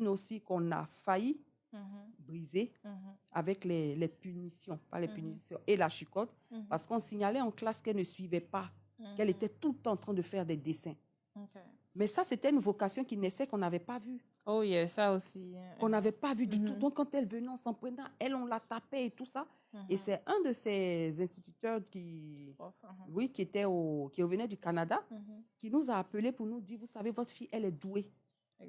une aussi qu'on a failli Mhm. briser Mhm. avec les punitions, pas les Mhm. punitions, et la chicotte, Mhm. parce qu'on signalait en classe qu'elle ne suivait pas, qu'elle Mhm. était tout le temps en train de faire des dessins. Ok. Mais ça, c'était une vocation qui naissait qu'on n'avait pas vue. Oh, yeah, ça aussi. Qu'on n'avait pas vu du tout. Mhm. Donc, quand elle venait, on s'en prenait, elle, on la tapait et tout ça. Et Mhm. c'est un de ces instituteurs Prof, mhm. oui, qui revenait du Canada, Mhm. qui nous a appelés pour nous dire, vous savez, votre fille, elle est douée.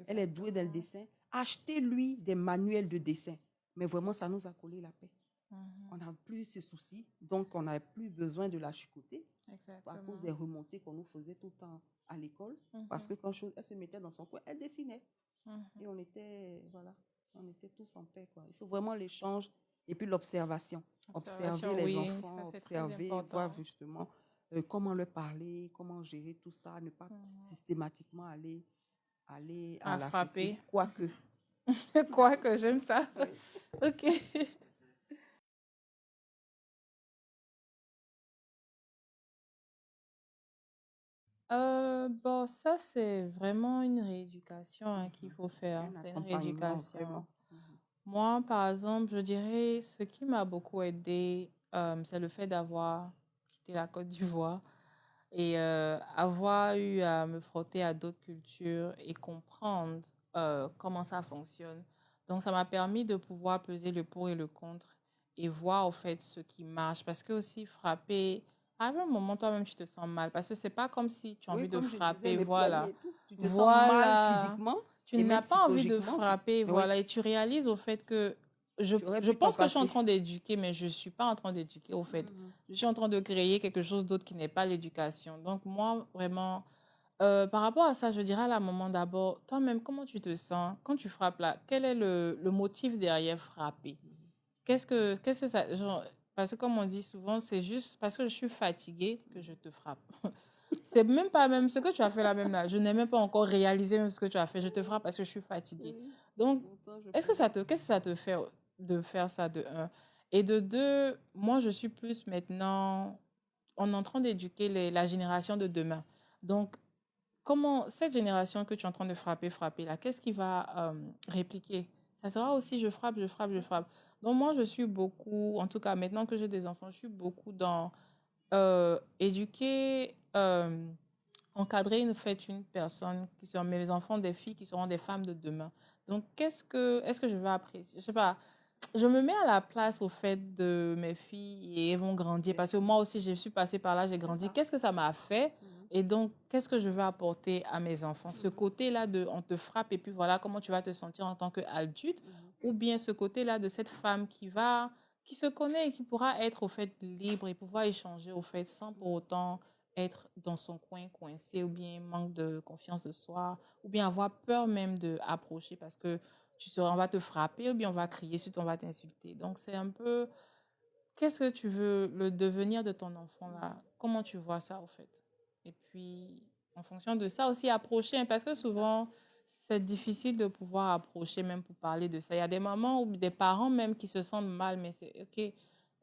Elle est douée dans le Exactement. dessin. Achetez-lui des manuels de dessin. Mais vraiment, ça nous a collé la paix. On Mhm. n'a plus ce souci. Donc, on n'avait plus besoin de la chicoter à cause Exactement. des remontées qu'on nous faisait tout le temps à l'école. Parce que Mhm. quand elle se mettait dans son coin, elle dessinait. Mhm. Et on était, voilà, on était tous en paix, quoi. Il faut vraiment l'échange et puis l'observation. Observer Observation, les oui, ça enfants, c'est très observer, voir important. justement comment leur parler, comment gérer tout ça, ne pas Mhm. systématiquement aller à À la fessée, frapper. quoique. Quoi que j'aime ça. Oui. Ok. Bon, ça, c'est vraiment une rééducation qu'il faut faire. Un C'est une accompagnement, rééducation. vraiment. Moi, par exemple, je dirais ce qui m'a beaucoup aidé, c'est le fait d'avoir quitté la Côte d'Ivoire et avoir eu à me frotter à d'autres cultures et comprendre comment ça fonctionne. Donc, ça m'a permis de pouvoir peser le pour et le contre et voir au fait ce qui marche. Parce que aussi frapper, à un moment, toi-même, tu te sens mal. Parce que c'est pas comme si tu as Oui, envie de comme je disais, frapper, les poignets voilà. et tout. Tu te sens mal Voilà. physiquement Tu et même n'as pas envie de psychologiquement. frapper, Oui, voilà. Et tu réalises au fait que tu aurais je pu t'en pense que je suis en passer. train d'éduquer, mais je ne suis pas en train d'éduquer, au fait. Je suis en train de créer quelque chose d'autre qui n'est pas l'éducation. Donc, moi, vraiment, par rapport à ça, je dirais à la maman d'abord, toi-même, comment tu te sens quand tu frappes là? Quel est le motif derrière frapper? Qu'est-ce que ça, genre, parce que comme on dit souvent, c'est juste parce que je suis fatiguée que je te frappe. C'est même pas même ce que tu as fait là même là. Je n'ai même pas encore réalisé même ce que tu as fait. Je te frappe parce que je suis fatiguée. Oui, Donc, pourtant, je est-ce que ça pourrais. te, qu'est-ce que ça te fait de faire ça de un? Et de deux, moi je suis plus maintenant, on est en train d'éduquer la génération de demain. Donc, comment cette génération que tu es en train de frapper là, qu'est-ce qui va répliquer? Ça sera aussi je frappe, je frappe, je C'est ça. frappe. Donc moi, je suis beaucoup, en tout cas maintenant que j'ai des enfants, je suis beaucoup dans éduquer, encadrer une personne qui sont mes enfants, des filles qui seront des femmes de demain. Donc est-ce que je vais apprécier? Je sais pas, je me mets à la place au fait de mes filles et elles vont grandir Oui, parce que moi aussi je suis passée par là, j'ai c'est grandi. ça. Qu'est-ce que ça m'a fait? Mhm. Et donc, qu'est-ce que je veux apporter à mes enfants? Ce Mhm. côté-là de on te frappe et puis voilà comment tu vas te sentir en tant qu'adulte, Mhm. ou bien ce côté-là de cette femme qui se connaît et qui pourra être au fait libre et pouvoir échanger au fait sans pour autant être dans son coin coincé ou bien manque de confiance de soi ou bien avoir peur même de approcher parce que on va te frapper ou bien on va crier sur toi, on va t'insulter. Donc, c'est un peu, qu'est-ce que tu veux, le devenir de ton enfant là? Comment tu vois ça, au fait? Et puis, en fonction de ça aussi, approcher, hein, parce que C'est ça. souvent, c'est difficile de pouvoir approcher même pour parler de ça. Il y a des mamans ou des parents même qui se sentent mal, mais c'est OK,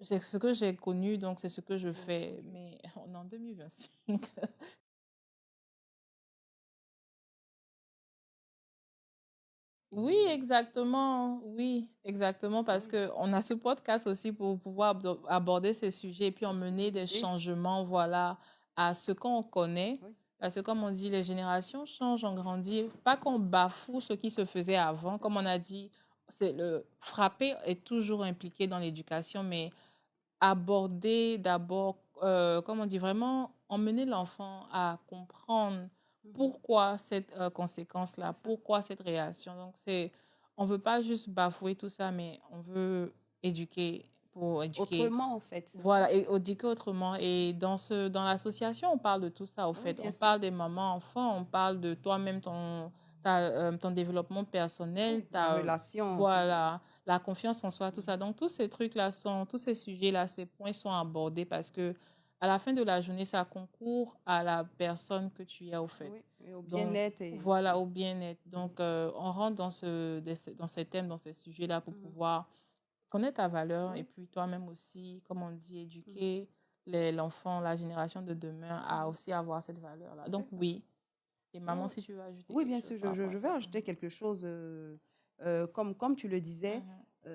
c'est ce que j'ai connu, donc c'est ce que je J'ai fais. entendu. Mais on est en 2025. Oui, exactement. Oui, exactement. Parce Oui, que on a ce podcast aussi pour pouvoir aborder ces sujets et puis emmener des sensibiliser. changements, voilà, à ce qu'on connaît. Oui, Parce que comme on dit, les générations changent, on grandit. Pas qu'on bafoue ce qui se faisait avant. c'est Comme on ça. a dit, c'est le frapper est toujours impliqué dans l'éducation, mais aborder d'abord, comme on dit, vraiment emmener l'enfant à comprendre Mhm. pourquoi cette conséquence-là, C'est ça. pourquoi cette réaction. Donc, on veut pas juste bafouer tout ça, mais on veut éduquer pour éduquer. Autrement, en fait, c'est ça. Voilà, et éduquer autrement. Et dans l'association, on parle de tout ça, au Oui, fait. bien On sûr. parle des mamans, enfants, on parle de toi-même, ton développement personnel, Oui, la relation. voilà, la confiance en soi, tout ça. Donc, tous ces sujets-là, ces points sont abordés parce que, à la fin de la journée, ça concourt à la personne que tu es, au fait. Oui, et au Donc, bien-être. Et, voilà, oui. au bien-être. Donc, on rentre dans ces thèmes, dans ces sujets-là pour Mhm. pouvoir connaître ta valeur et Oui. puis toi-même aussi, comme on dit, Mhm. éduquer l'enfant, la génération de demain à Mhm. aussi avoir cette valeur-là. C'est Donc, ça. oui. Et maman, Oui, si tu veux ajouter oui, quelque bien chose sûr, par rapport à je vais ça. ajouter quelque chose. comme tu le disais,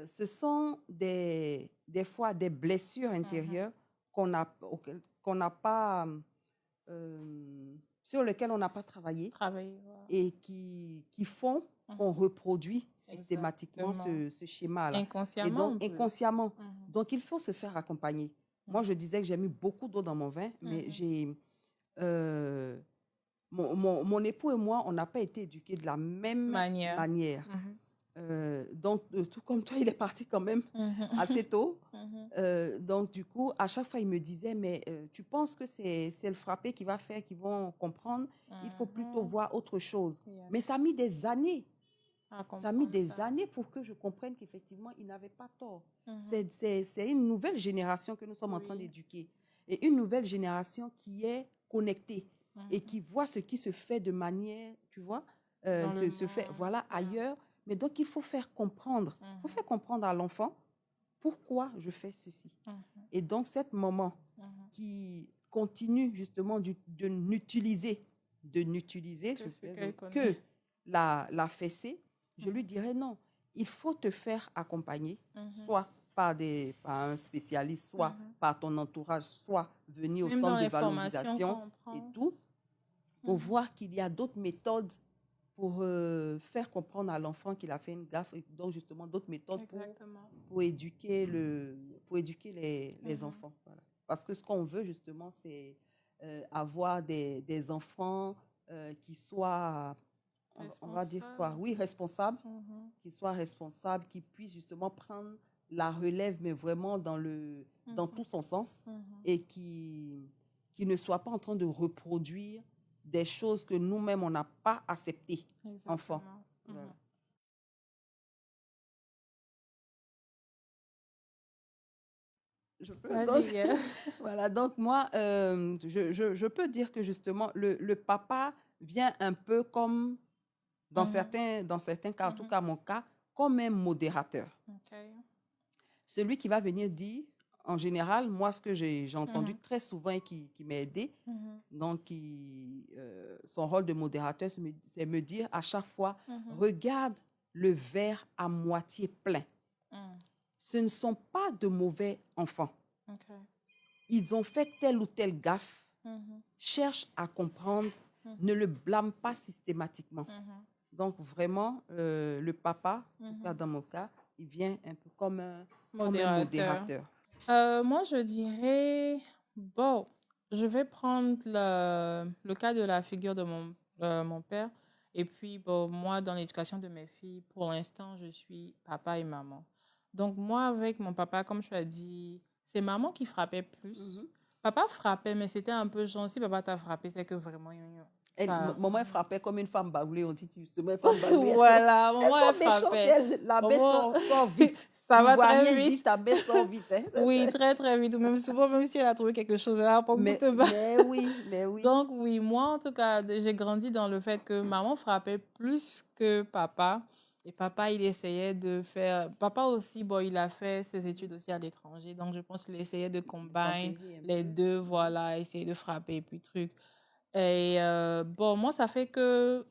ce sont des fois des blessures intérieures qu'on n'a pas, sur lesquelles on n'a pas travaillé Travailler, voilà. et qui font qu'on reproduit systématiquement Exactement. ce schéma-là. Et Inconsciemment, donc, on peut. inconsciemment. Donc, il faut se faire accompagner. Moi, je disais que j'ai mis beaucoup d'eau dans mon vin, mais euh, mon époux et moi, on n'a pas été éduqués de la même manière. Donc, tout comme toi, il est parti quand même assez tôt. Donc, du coup, à chaque fois, il me disait, mais tu penses que c'est le frappé qui va faire qu'ils vont comprendre? Il faut plutôt voir autre chose. Mais ça a mis des années. Ça a mis des années pour que je comprenne qu'effectivement, il n'avait pas tort. C'est une nouvelle génération que nous sommes en train d'éduquer. Et une nouvelle génération qui est connectée et qui voit ce qui se fait de manière, tu vois, se fait voilà, ailleurs. Mais donc, il faut faire comprendre. Il faut faire comprendre à l'enfant pourquoi je fais ceci. Et donc, cette maman qui continue justement de n'utiliser que la fessée, je lui dirais non. Il faut te faire accompagner, soit par un spécialiste, soit par ton entourage, soit venir au centre de valorisation et tout, pour voir qu'il y a d'autres méthodes pour faire comprendre à l'enfant qu'il a fait une gaffe, et donc justement d'autres méthodes pour éduquer les enfants. Voilà. Parce que ce qu'on veut justement, c'est avoir des enfants qui soient, on va dire quoi, oui, responsables, qui soient responsables, qui puissent justement prendre la relève, mais vraiment dans tout son sens, et qui ne soient pas en train de reproduire des choses que nous-mêmes, on n'a pas acceptées, enfants. Voilà. Voilà, donc moi, je peux dire que justement, le papa vient un peu comme, dans certains cas, en tout cas mon cas, comme un modérateur. Celui qui va venir dire, en général, moi, ce que j'ai entendu très souvent et qui m'a aidé, donc son rôle de modérateur, c'est me dire à chaque fois, regarde le verre à moitié plein. Ce ne sont pas de mauvais enfants. Ils ont fait telle ou telle gaffe. Cherche à comprendre. Ne le blâme pas systématiquement. Donc, vraiment, le papa, en tout cas dans mon cas, il vient un peu comme un modérateur. Moi, je dirais, bon, je vais prendre le cas de la figure de mon père. Et puis, bon, moi, dans l'éducation de mes filles, pour l'instant, je suis papa et maman. Donc, moi, avec mon papa, comme tu as dit, c'est maman qui frappait plus. Papa frappait, mais c'était un peu genre, si papa t'a frappé, c'est que vraiment... Maman elle frappait comme une femme baoulée, on dit justement une femme baoulée. Voilà, maman elle frappait. La baie sort vite. Ça va très vite. Dit, ta baie sort vite. Hein. Oui, très très vite. Même souvent, même si elle a trouvé quelque chose, elle va prendre pour te battre. Mais oui. Donc oui, moi en tout cas, j'ai grandi dans le fait que maman frappait plus que papa. Et papa, il essayait de faire... Papa aussi, bon, il a fait ses études aussi à l'étranger. Donc je pense qu'il essayait de combiner les deux, voilà, essayer de frapper et puis truc. Et bon, moi, ça fait que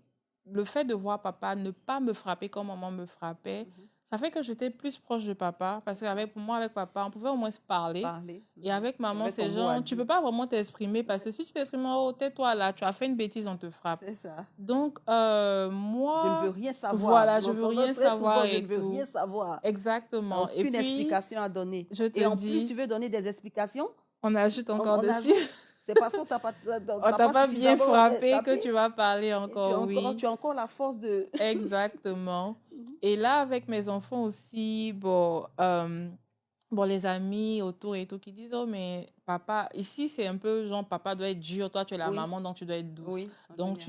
le fait de voir papa ne pas me frapper comme maman me frappait, ça fait que j'étais plus proche de papa. Parce qu'avec moi, avec papa, on pouvait au moins se parler. Et avec maman, c'est genre, tu ne peux pas vraiment t'exprimer parce que si tu t'exprimes, oh, tais-toi là, tu as fait une bêtise, on te frappe. C'est ça. Donc, moi... Je ne veux rien savoir. Voilà, je ne veux rien savoir et tout. Je ne veux rien savoir. Exactement. Et puis, explication à donner. Et en plus, tu veux donner des explications? On ajoute encore dessus. C'est parce qu'on t'a pas bien frappé que tu vas parler encore, tu as encore la force de... Exactement. Et là, avec mes enfants aussi, bon, les amis autour et tout qui disent, oh, mais papa, ici, c'est un peu genre, papa doit être dur, toi, tu es la maman, donc tu dois être douce. Donc,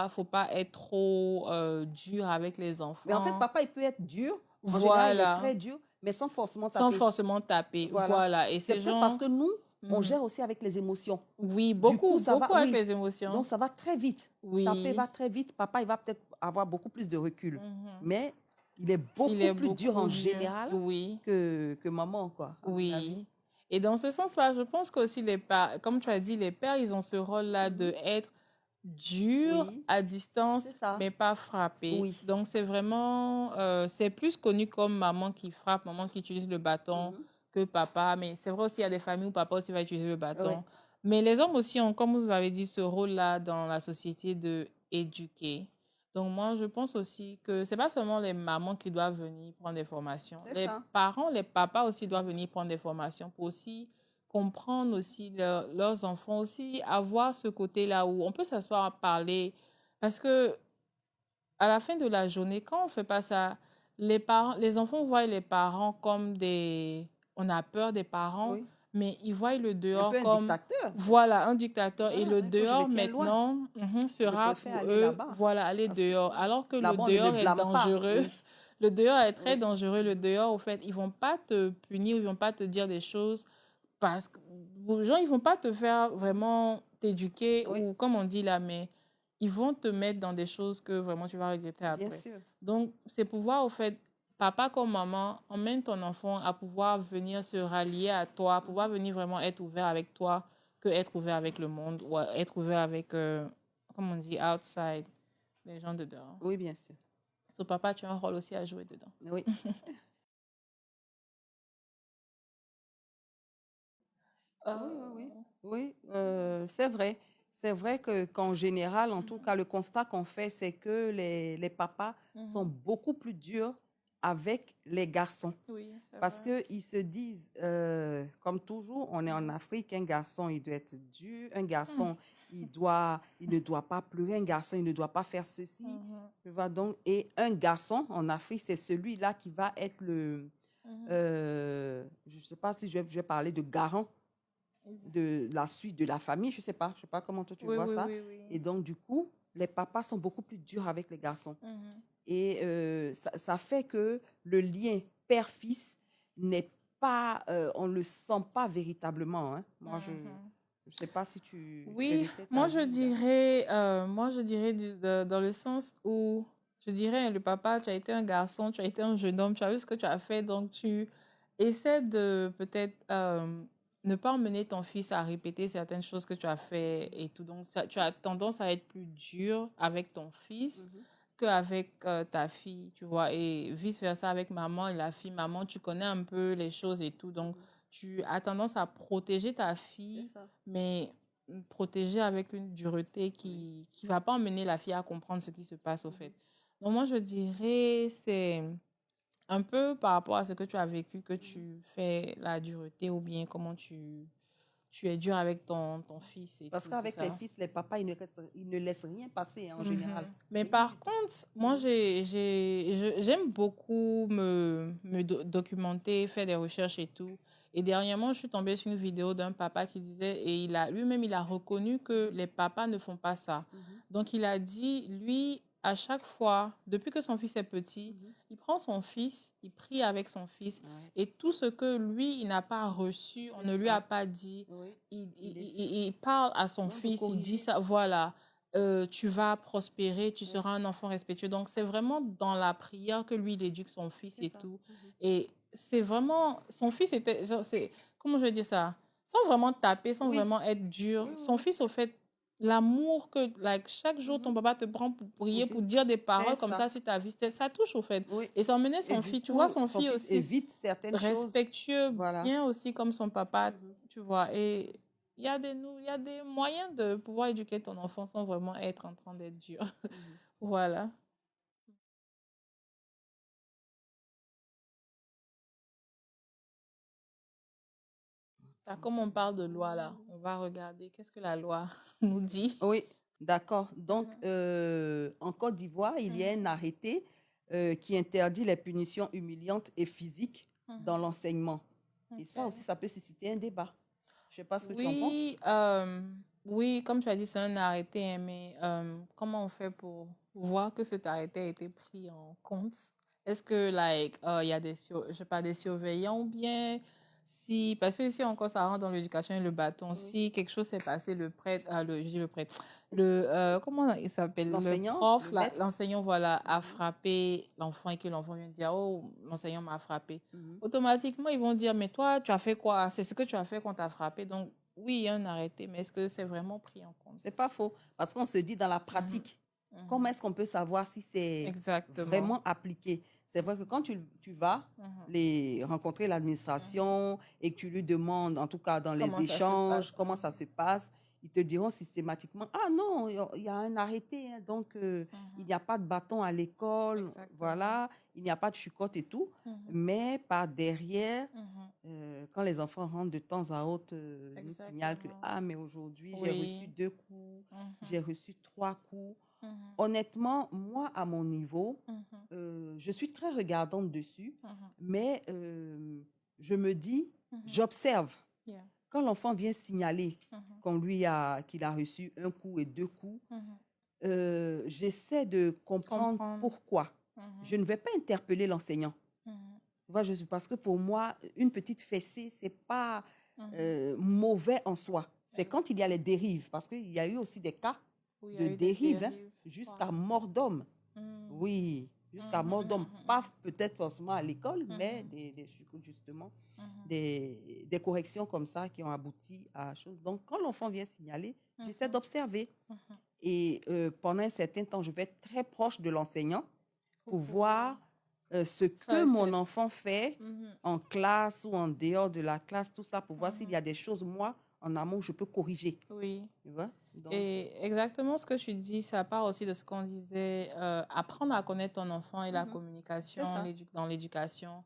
faut pas être trop dur avec les enfants. Mais en fait, papa, il peut être dur. En général, il est très dur, mais sans forcément taper. Voilà. Et c'est parce que nous, on gère aussi avec les émotions. Oui, beaucoup avec les émotions. Donc, ça va très vite. Taper va très vite. Papa, il va peut-être avoir beaucoup plus de recul. Mais il est beaucoup plus dur en général que maman, quoi. Oui. Et dans ce sens-là, je pense qu'aussi, comme tu as dit, les pères, ils ont ce rôle-là dur Oui, à c'est distance, ça. mais pas frappé. Oui. Donc, c'est vraiment, c'est plus connu comme maman qui frappe, maman qui utilise le bâton Mhm. que papa. Mais c'est vrai aussi, il y a des familles où papa aussi va utiliser le Oui, bâton. Mais les hommes aussi ont, comme vous avez dit, ce rôle-là dans la société de éduquer. Donc, moi, je pense aussi que c'est pas seulement les mamans qui doivent venir prendre des formations. c'est Les ça. parents, les papas aussi doivent venir prendre des formations pour aussi comprendre aussi leurs enfants, aussi avoir ce côté-là où on peut s'asseoir parler. Parce que à la fin de la journée, quand on ne fait pas ça, les parents, les enfants voient les parents comme des... On a peur des parents, Oui. mais ils voient le Un peu dehors un comme, dictateur. voilà, un dictateur. Et Voilà, le il faut que je le dehors, tienne loin. maintenant, Je sera préfère pour aller eux, là-bas. voilà, aller Parce que dehors. Alors que le là-bas, on ne me dehors est blâme pas. dangereux. Oui. Le dehors est très Oui. dangereux. Le dehors, au fait, ils vont pas te punir, ils vont pas te dire des choses parce que les gens, ils vont pas te faire vraiment t'éduquer Oui, ou comme on dit là, mais ils vont te mettre dans des choses que vraiment tu vas regretter bien après. sûr. Donc, c'est pouvoir, au fait, papa comme maman, emmène ton enfant à pouvoir venir se rallier à toi, pouvoir venir vraiment être ouvert avec toi, que être ouvert avec le monde ou être ouvert avec, comme on dit, outside, les gens de dehors. Oui, bien sûr. So, papa, tu as un rôle aussi à jouer dedans. Oui. Oui, oui, oui. Oui, c'est vrai. C'est vrai que qu'en général, en tout cas, le constat qu'on fait, c'est que les papas sont beaucoup plus durs avec les garçons. Oui, c'est Parce vrai. qu'ils se disent, comme toujours, on est en Afrique, un garçon, il doit être dur, un garçon, il ne doit pas pleurer, un garçon, il ne doit pas faire ceci. Tu vois, donc, et un garçon en Afrique, c'est celui-là qui va être je ne sais pas si je vais parler de garant de la suite de la famille, je sais pas comment toi tu Oui, vois oui, ça. oui, oui. Et donc, du coup, les papas sont beaucoup plus durs avec les garçons. Mhm. Et ça fait que le lien père-fils n'est pas, on ne le sent pas véritablement. Hein. Moi, je Mhm. ne sais pas si tu es Oui, de cet avis là. moi je dirais dans le sens où je dirais le papa, tu as été un garçon, tu as été un jeune homme, tu as vu ce que tu as fait, donc tu essaies de peut-être ne pas emmener ton fils à répéter certaines choses que tu as fait et tout. Donc tu as tendance à être plus dur avec ton fils Mhm. qu'avec ta fille, tu vois, et vice-versa avec maman et la fille. Maman, tu connais un peu les choses et tout, donc tu as tendance à protéger ta C'est fille, ça. mais protéger avec une dureté Oui. qui va pas emmener la fille à comprendre ce qui se passe au fait. Donc moi, je dirais, c'est un peu par rapport à ce que tu as vécu que tu fais la dureté ou bien comment tu es dur avec ton fils et Parce tout qu'avec les ça. fils, les papas, ils ne laissent rien passer hein, en général. Mais Rien par du tout. contre, moi, j'aime beaucoup me documenter, faire des recherches et tout. Et dernièrement, je suis tombée sur une vidéo d'un papa qui disait, et lui-même, il a reconnu que les papas ne font pas ça. Mhm. Donc, il a dit, lui, à chaque fois, depuis que son fils est petit, Mhm. il prend son fils, il prie avec son fils, Ouais, et tout ce que lui, il n'a pas reçu, on c'est ne lui a ça. pas dit, Oui. il, Il il, essaie il, il parle à son donc de fils, il dit corriger. ça, voilà tu vas prospérer, tu Oui, seras un enfant respectueux. Donc, c'est vraiment dans la prière que lui, il éduque son fils c'est et ça. tout. Mhm. Et c'est vraiment, son fils était, genre, comment je vais dire ça? Sans vraiment taper, sans Oui, vraiment être dur. oui, oui, Son oui. fils, au fait, l'amour que, like, chaque jour, ton Mhm. papa te prend pour Pour prier, dire, pour dire des c'est paroles comme ça. ça sur ta vie, ça touche, au fait. Oui. Et ça emmenait Et son du fils, tu vois, coup, son son fils fils aussi évite certaines choses. respectueux, Voilà. bien aussi comme son papa, Mhm. tu vois. Et il y a des moyens de pouvoir éduquer ton enfant sans vraiment être en train d'être dur. Mhm. Voilà. Ah, comme on parle de loi là, on va regarder qu'est-ce que la loi nous dit. Oui, d'accord. Donc, Mhm, en Côte d'Ivoire, il y a un mhm, arrêté qui interdit les punitions humiliantes et physiques dans mhm. l'enseignement. Et ça Ok. aussi, ça peut susciter un débat. Je ne sais pas ce que tu en penses. Oui, oui, comme tu as dit, c'est un arrêté, hein, mais comment on fait pour voir que cet arrêté a été pris en compte? Est-ce que, like, il y a je sais pas, des surveillants ou bien si, parce que ici encore, ça rentre dans l'éducation et le bâton. Oui. Si quelque chose s'est passé, le prêtre, je dis le prêtre, comment il s'appelle? Le L'enseignant, prof, le maître. l'enseignant, voilà, a Mhm. frappé l'enfant et que l'enfant vient dire, oh, l'enseignant m'a frappé. Mhm. Automatiquement, ils vont dire, mais toi, tu as fait quoi? C'est ce que tu as fait qu'on t'a frappé. Donc, oui, il y a un arrêté, mais est-ce que c'est vraiment pris en compte? C'est pas faux. Parce qu'on se dit dans la pratique, comment est-ce qu'on peut savoir si c'est Exactement. vraiment appliqué? C'est vrai que quand tu vas rencontrer l'administration et que tu lui demandes, en tout cas dans les échanges, comment ça se passe, ils te diront systématiquement, ah non, il y a un arrêté, hein, donc il n'y a pas de bâton à l'école, voilà, il n'y a pas de chucotte et tout. Mais par derrière, quand les enfants rentrent de temps à autre, ils nous signalent que, ah, mais aujourd'hui, j'ai reçu 2 coups, j'ai reçu 3 coups. Honnêtement, moi, à mon niveau, je suis très regardante dessus, mais je me dis, j'observe. Quand l'enfant vient signaler qu'il a reçu 1 coup et 2 coups, j'essaie de comprendre pourquoi. Je ne vais pas interpeller l'enseignant. Parce que pour moi, une petite fessée, ce n'est pas mauvais en soi. C'est quand il y a les dérives, parce qu'il y a eu aussi des cas de dérive, hein, jusqu'à mort d'homme. Oui, jusqu'à mort d'homme. Pas peut-être forcément à l'école, mais justement, des corrections comme ça qui ont abouti à chose. Donc, quand l'enfant vient signaler, j'essaie d'observer. Et pendant un certain temps, je vais être très proche de l'enseignant pour voir ce que mon enfant fait en classe ou en dehors de la classe, tout ça, pour voir s'il y a des choses, moi, en amont, je peux corriger. Oui. Tu vois? Donc, et exactement ce que tu dis, ça part aussi de ce qu'on disait, apprendre à connaître ton enfant et la communication dans l'éducation.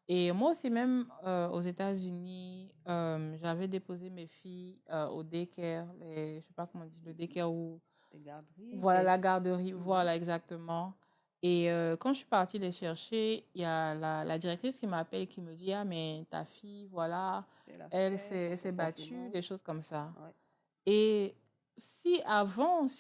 Et moi aussi, même aux États-Unis, j'avais déposé mes filles au daycare, je ne sais pas comment on dit, le daycare ou... les garderies. Voilà, la garderie, voilà, exactement. Et quand je suis partie les chercher, il y a la directrice qui m'appelle et qui me dit, ah, mais ta fille, voilà, elle s'est battue, des choses comme ça. Ouais. Et si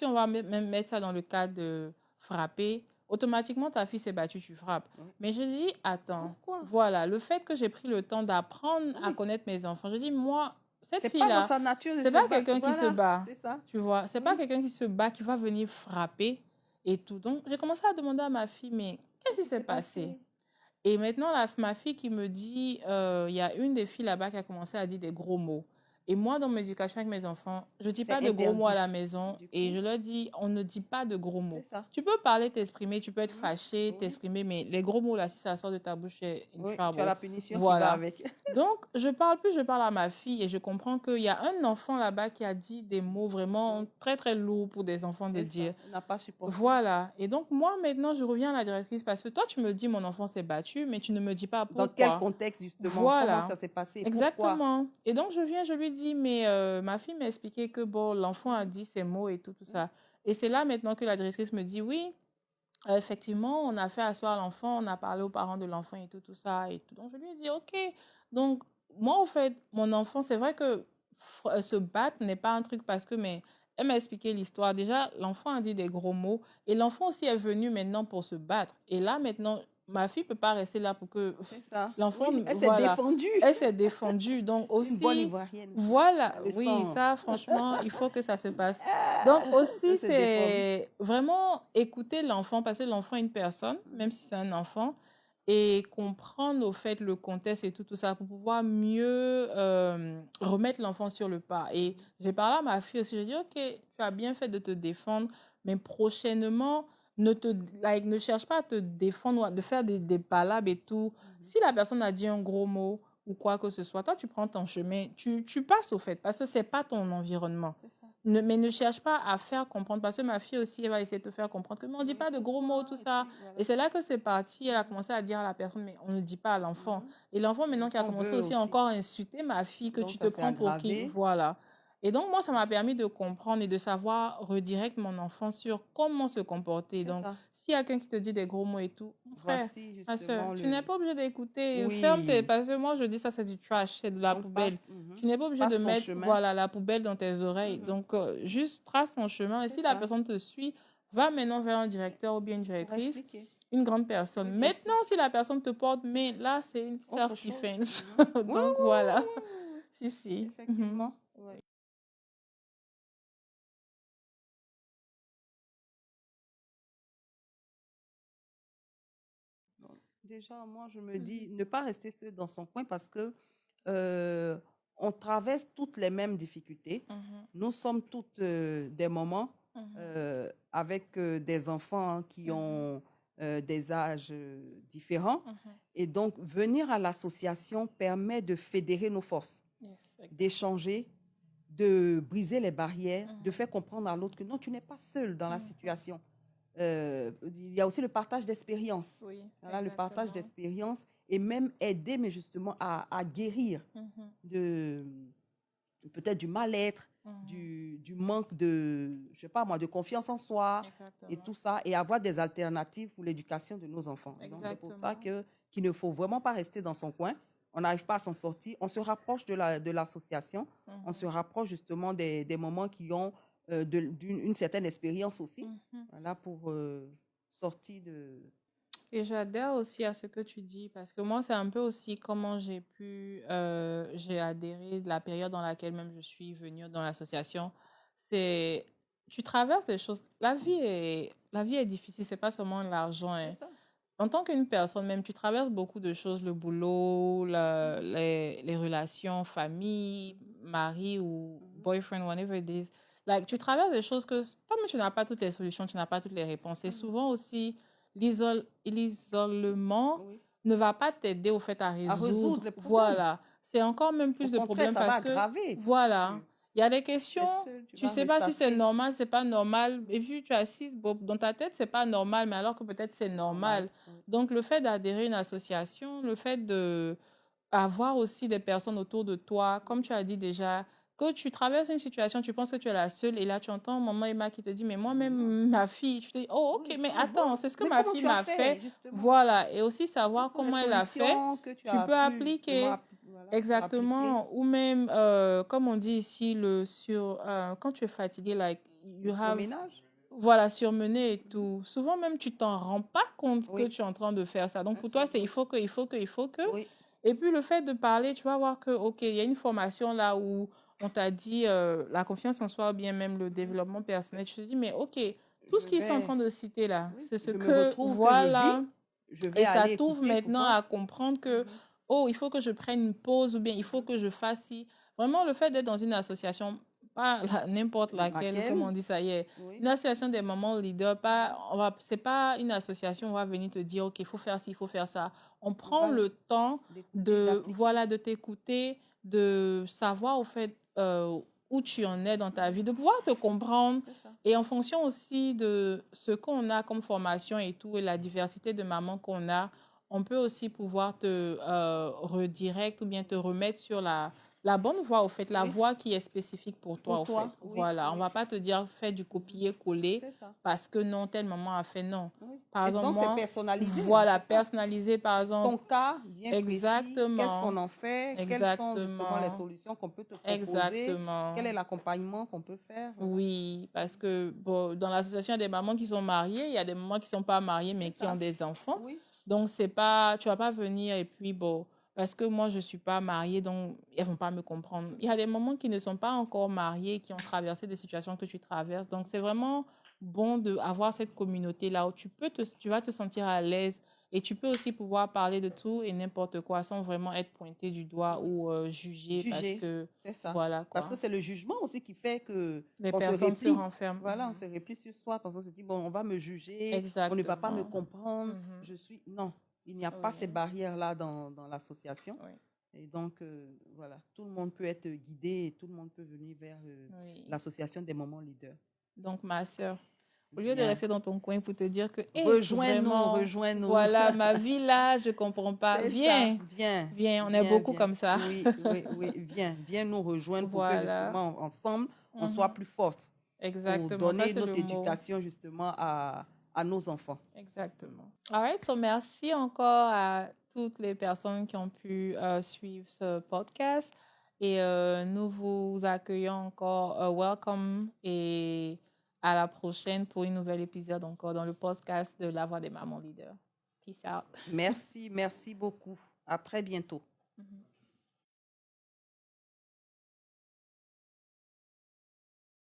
on va même mettre ça dans le cas de frapper, automatiquement ta fille s'est battue, tu frappes. Mais je dis, attends, voilà, le fait que j'ai pris le temps d'apprendre à connaître mes enfants, je dis, moi, cette fille-là, c'est pas dans sa nature de c'est se pas battre. quelqu'un qui se bat, C'est ça. tu vois, c'est pas quelqu'un qui se bat, qui va venir frapper et tout. Donc, j'ai commencé à demander à ma fille, mais qu'est-ce qui s'est passé? Et maintenant, ma fille qui me dit, il y a une des filles là-bas qui a commencé à dire des gros mots. Et moi, dans mon éducation avec mes enfants, je ne dis pas de gros mots à la maison et je leur dis, on ne dit pas de gros mots. Tu peux parler, t'exprimer, tu peux être fâché, t'exprimer, mais les gros mots là, si ça sort de ta bouche, c'est une tu as la punition qui va avec. Donc, je parle à ma fille et je comprends qu'il y a un enfant là-bas qui a dit des mots vraiment très, très lourds pour des enfants de dire. On n'a pas supporté. Voilà. Et donc, moi, maintenant, je reviens à la directrice parce que toi, tu me dis mon enfant s'est battu, mais tu ne me dis pas pourquoi. Dans quel contexte, justement? Comment ça s'est passé? Exactement. Pourquoi? Et donc, je lui dis, mais ma fille m'a expliqué que, bon, l'enfant a dit ces mots et tout ça. Et c'est là, maintenant, que la directrice me dit, oui, effectivement, on a fait asseoir l'enfant, on a parlé aux parents de l'enfant et tout ça. Et tout. Donc, je lui ai dit, OK. Donc, moi, en fait, mon enfant, c'est vrai que se battre n'est pas un truc parce que, mais elle m'a expliqué l'histoire. Déjà, l'enfant a dit des gros mots et l'enfant aussi est venu maintenant pour se battre. Et là, maintenant, ma fille ne peut pas rester là pour que l'enfant... Oui, elle s'est défendue. Elle s'est défendue. Donc aussi... Une bonne Ivoirienne. Voilà, oui, ça, franchement, il faut que ça se passe. Donc aussi, c'est vraiment écouter l'enfant, parce que l'enfant est une personne, même si c'est un enfant, et comprendre au fait le contexte et tout ça pour pouvoir mieux remettre l'enfant sur le pas. Et j'ai parlé à ma fille aussi, je dis, OK, tu as bien fait de te défendre, mais prochainement, ne cherche pas à te défendre ou à de faire des palabres et tout. Si la personne a dit un gros mot ou quoi que ce soit, toi, tu prends ton chemin, tu passes au fait, parce que ce n'est pas ton environnement. Mais ne cherche pas à faire comprendre, parce que ma fille aussi, elle va essayer de te faire comprendre que, mais on ne dit pas de gros mots, tout ça. Et c'est là que c'est parti, elle a commencé à dire à la personne, mais on ne dit pas à l'enfant. Et l'enfant, maintenant, qui a commencé aussi encore à insulter ma fille, que tu te prends pour qui. Voilà. Et donc, moi, ça m'a permis de comprendre et de savoir rediriger mon enfant sur comment se comporter. Donc, s'il y a quelqu'un qui te dit des gros mots et tout, frère, ma soeur, tu n'es pas obligé d'écouter. Ferme parce que moi, je dis ça, c'est du trash, c'est de la poubelle. Tu n'es pas obligé de mettre la poubelle dans tes oreilles. Donc, juste trace ton chemin. Et si la personne te suit, va maintenant vers un directeur ou bien une directrice, une grande personne. Maintenant, si la personne te porte, mais là, c'est une self-defense. Donc, voilà. Si. Effectivement. Déjà, moi, je me dis, ne pas rester seul dans son coin parce que on traverse toutes les mêmes difficultés. Nous sommes toutes des mamans avec des enfants qui ont des âges différents. Et donc, venir à l'association permet de fédérer nos forces, d'échanger, de briser les barrières, de faire comprendre à l'autre que non, tu n'es pas seul dans la situation. Il y a aussi le partage d'expérience. Oui, voilà, le partage d'expérience et même aider, mais justement, à guérir peut-être du mal-être, du manque de, je sais pas moi, de confiance en soi et tout ça, et avoir des alternatives pour l'éducation de nos enfants. Donc, c'est pour ça qu'il ne faut vraiment pas rester dans son coin. On n'arrive pas à s'en sortir. On se rapproche de l'association. On se rapproche justement des moments qui ont une certaine expérience aussi, voilà, pour sortir de... Et j'adhère aussi à ce que tu dis, parce que moi, c'est un peu aussi comment j'ai adhéré de la période dans laquelle même je suis venue dans l'association. Tu traverses des choses. La vie est difficile, c'est pas seulement l'argent. Hein. En tant qu'une personne même, tu traverses beaucoup de choses, le boulot, les relations, famille, mari ou boyfriend, whatever it is. Like, tu traverses des choses que toi-même, tu n'as pas toutes les solutions, tu n'as pas toutes les réponses. Et souvent aussi, l'isolement ne va pas t'aider au fait à résoudre les problèmes. Voilà. C'est encore même plus de problèmes parce que voilà. Il y a des questions, tu ne sais pas si c'est normal, c'est pas normal. Et vu que tu es assise, dans ta tête, c'est pas normal, mais alors que peut-être c'est normal. Donc, le fait d'adhérer à une association, le fait d'avoir aussi des personnes autour de toi, comme tu as dit déjà, que tu traverses une situation, tu penses que tu es la seule, et là, tu entends maman Emma qui te dit, mais moi-même, ma fille, tu te dis, oh, ok, mais attends, c'est ce que ma fille m'a fait. Voilà. Et aussi savoir comment elle a fait, tu peux appliquer. Exactement. Ou même, comme on dit ici, quand tu es fatigué, like, voilà, surmener et tout. Souvent même, tu t'en rends pas compte que tu es en train de faire ça. Donc, pour toi, c'est il faut que. Et puis, le fait de parler, tu vas voir que, OK, il y a une formation là où on t'a dit la confiance en soi ou bien même le développement personnel. Tu te dis, mais OK, tout ce qu'ils sont en train de citer là, c'est ce que, voilà. Et ça t'ouvre maintenant à comprendre que, oh, il faut que je prenne une pause ou bien il faut que je fasse ci. Vraiment, le fait d'être dans une association, pas n'importe laquelle, comme on dit, ça y est. Une association des mamans leaders, c'est pas une association où on va venir te dire, OK, il faut faire ci, il faut faire ça. On prend le temps de t'écouter, de savoir au fait où tu en es dans ta vie, de pouvoir te comprendre. Et en fonction aussi de ce qu'on a comme formation et tout, et la diversité de mamans qu'on a, on peut aussi pouvoir te rediriger ou bien te remettre sur la bonne voie, au fait, la voie qui est spécifique pour toi, fait. Voilà, on ne va pas te dire fais du copier-coller parce que non, telle maman a fait non. Par exemple, donc, c'est personnalisé. Voilà, personnalisé, par exemple. Ton cas bien précis. Qu'est-ce qu'on en fait? Quelles sont justement les solutions qu'on peut te proposer? Quel est l'accompagnement qu'on peut faire? Oui, parce que dans l'association, il y a des mamans qui sont mariées, il y a des mamans qui ne sont pas mariées, mais qui ont des enfants. Donc, tu ne vas pas venir et puis, parce que moi, je ne suis pas mariée, donc elles ne vont pas me comprendre. Il y a des mamans qui ne sont pas encore mariées, qui ont traversé des situations que tu traverses. Donc, c'est vraiment bon d'avoir cette communauté-là où tu vas te sentir à l'aise et tu peux aussi pouvoir parler de tout et n'importe quoi sans vraiment être pointé du doigt ou jugé. Parce que, c'est ça. Voilà, quoi. Parce que c'est le jugement aussi qui fait que les personnes se renferment. Voilà, on se replie sur soi parce qu'on se dit, bon, on va me juger, on ne va pas me comprendre. Non. Il n'y a pas ces barrières-là dans l'association. Et donc, voilà, tout le monde peut être guidé et tout le monde peut venir vers l'association des mamans leaders. Donc, ma sœur, au lieu de rester dans ton coin pour te dire que rejoins-nous. Voilà, ma vie là, je ne comprends pas. Viens, on est beaucoup comme ça. Oui, viens nous rejoindre pour que justement, ensemble, on soit plus fortes. Exactement. Pour donner notre éducation justement à nos enfants. Exactement. All right, so merci encore à toutes les personnes qui ont pu suivre ce podcast et nous vous accueillons encore. Welcome et à la prochaine pour un nouvel épisode encore dans le podcast de La Voix des Mamans Leaders. Peace out. Merci beaucoup. À très bientôt.